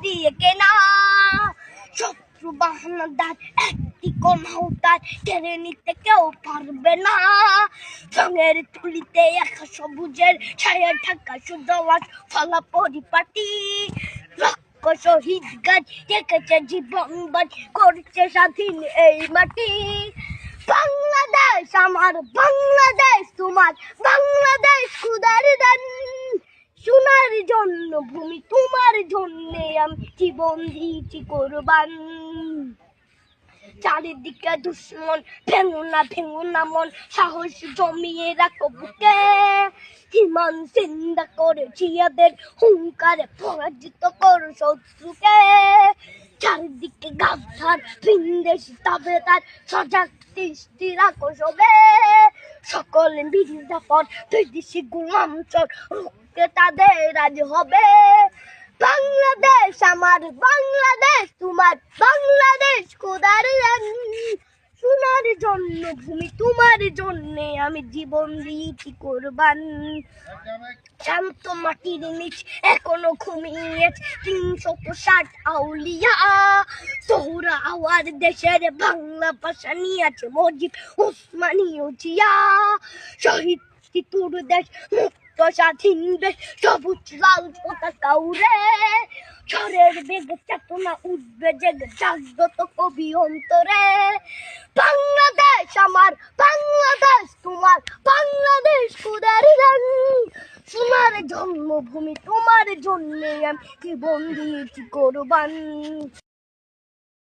দিয়ে কেনা। শত্রু বাহানাদার একটি কমাউতার কেড়ে নিতে কেউ পারবে না। রঙের তুলিতে একা সবুজের ছায়া ঢাকা সুজলাস ফলা পরিপাটি। লক্ষ শহীদ গাছ রেখেছে জীবন বাজ করছে স্বাধীন এই মাটি। বাংলাদেশ আমার, বাংলাদেশ তোমার, বাংলাদেশ খুদার দান। সোনার জন্য ভূমি তোমার জন্যে আমি জীবন দিয়েছি কোরবান। চারিদিকে দুশ্মন, ভেঙো না মন, সাহস জমিয়ে রাখো বুকে। ইমান জিন্দা করেছি এদের হুঙ্কারে, পরাজিত করো শত্রুকে। চারিদিকে গাদ্দার ভিনদেশি তাবেদার, সজাগ দৃষ্টি রাখো সবে। সকল মির্জাফর বিদেশি গোলাম চোর রুখতে তাদের আজ হবে। বাংলাদেশ আমার, বাংলাদেশ তোমার, বাংলাদেশ খোদার দান। সোনার জন্য ভূমি তোমার জন্যে আমি জীবন দিয়েছি কোরবান। শান্ত মাটির নিচ এখনো ঘুমিয়ে 360 আউলিয়া। তোহরা আওয়ার দেশের বাংলা ভাষা নিয়ে আছে মজিব ওসমানী ও জিয়া। শহীদ তোর দেশ মুক্ত স্বাধীন দেশ, সবুজ লাল পতাকা উড়ে। ঝড়ের বেগে চেতনা উঠবে জেগে, জাগ্রত কবি অন্তরে। বাংলাদেশ আমার, বাংলাদেশ তোমার, বাংলাদেশ খোদার দান। সোনার জন্মভূমি তোমার জন্যে আমি জীবন দিয়েছি কোরবান।